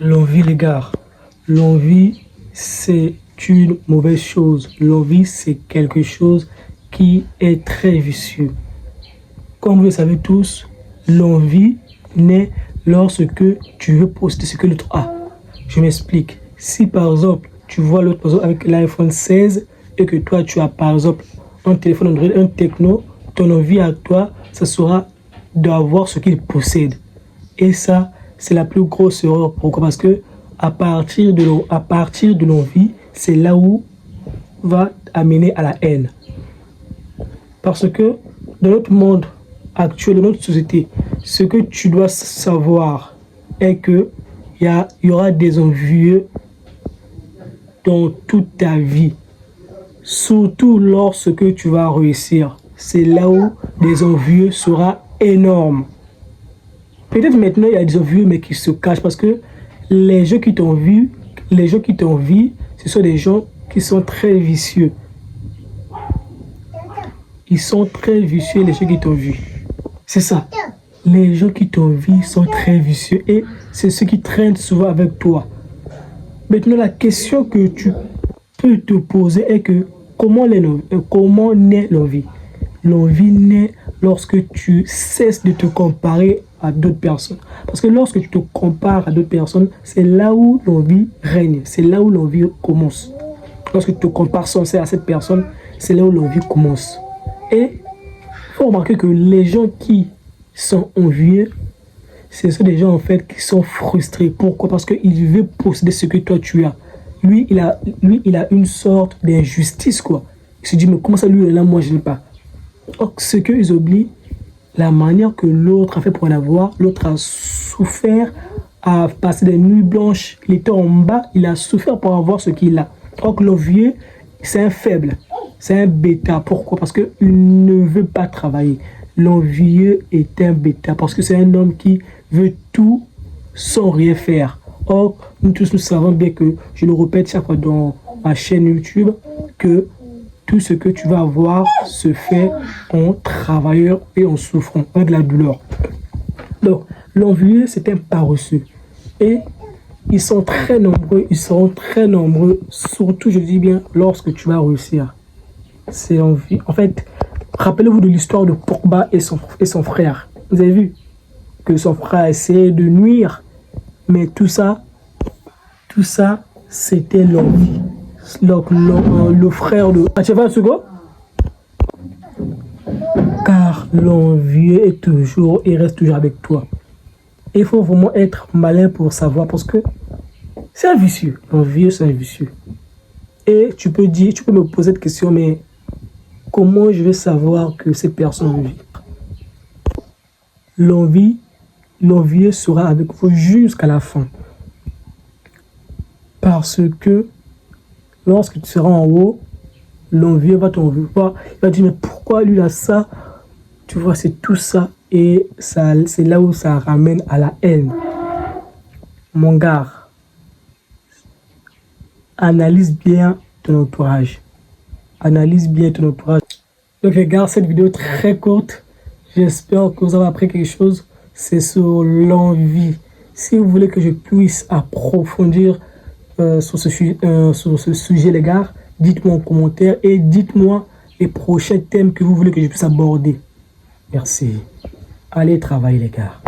L'envie, les gars, l'envie, c'est une mauvaise chose. L'envie, c'est quelque chose qui est très vicieux. Comme vous le savez tous, l'envie naît lorsque tu veux posséder ce que l'autre a. Je m'explique. Si par exemple, tu vois l'autre avec l'iPhone 16 et que toi, tu as par exemple un téléphone Android, un Techno, ton envie à toi, ça sera d'avoir ce qu'il possède. Et ça, c'est la plus grosse erreur. Pourquoi? Parce que à partir de l'envie, c'est là où va amener à la haine. Parce que dans notre monde actuel, dans notre société, ce que tu dois savoir est que il y aura des envieux dans toute ta vie. Surtout lorsque tu vas réussir. C'est là où des envieux sera énorme. Peut-être maintenant il y a des envieux mais qui se cachent parce que les gens qui t'envient, ce sont des gens qui sont très vicieux. Ils sont très vicieux, les gens qui t'envient. C'est ça. Les gens qui t'envient sont très vicieux et c'est ceux qui traînent souvent avec toi. Maintenant, la question que tu peux te poser est que comment naît l'envie? L'envie naît lorsque tu cesses de te comparer à d'autres personnes. Parce que lorsque tu te compares à d'autres personnes, c'est là où l'envie règne, c'est là où l'envie commence. Lorsque tu te compares sans cesse à cette personne, c'est là où l'envie commence. Et il faut remarquer que les gens qui sont envieux, ce sont des gens en fait qui sont frustrés. Pourquoi? Parce qu'il veut posséder ce que toi tu as. Lui, il a une sorte d'injustice, quoi. Il se dit, mais comment ça lui est là, moi je n'ai pas. Or, ce qu'ils oublient, la manière que l'autre a fait pour en avoir, l'autre a souffert, a passé des nuits blanches, il était en bas, il a souffert pour avoir ce qu'il a. Or, l'envieux, c'est un faible, c'est un bêta. Pourquoi? Parce qu'il ne veut pas travailler. L'envieux est un bêta parce que c'est un homme qui veut tout sans rien faire. Or, nous tous, nous savons bien que, je le répète chaque fois dans ma chaîne YouTube, que tout ce que tu vas avoir se fait en travaillant et en souffrant, avec de la douleur. Donc, l'envieux, c'est un paresseux. Et ils sont très nombreux, ils seront très nombreux, surtout, je dis bien, lorsque tu vas réussir. C'est envie. En fait, rappelez-vous de l'histoire de Pogba et son frère. Vous avez vu que son frère essayait de nuire, mais tout ça, c'était l'envie. Le frère de... Ah, tu vas second? Car l'envieux est toujours et reste toujours avec toi. Il faut vraiment être malin pour savoir parce que c'est un vicieux. L'envieux, c'est un vicieux. Et tu peux me poser cette question, mais comment je vais savoir que cette personne veut vivre? L'envieux sera avec vous jusqu'à la fin. Parce que lorsque tu seras en haut, l'envieux va t'envier. Il va dire, mais pourquoi lui a ça? Tu vois, c'est tout ça. Et c'est là où ça ramène à la haine. Mon gars, analyse bien ton entourage. Analyse bien ton entourage. Donc les gars, cette vidéo est très courte. J'espère que vous avez appris quelque chose. C'est sur l'envie. Si vous voulez que je puisse approfondir sur ce sujet, les gars, dites-moi en commentaire et dites-moi les prochains thèmes que vous voulez que je puisse aborder. Merci. Allez travailler, les gars.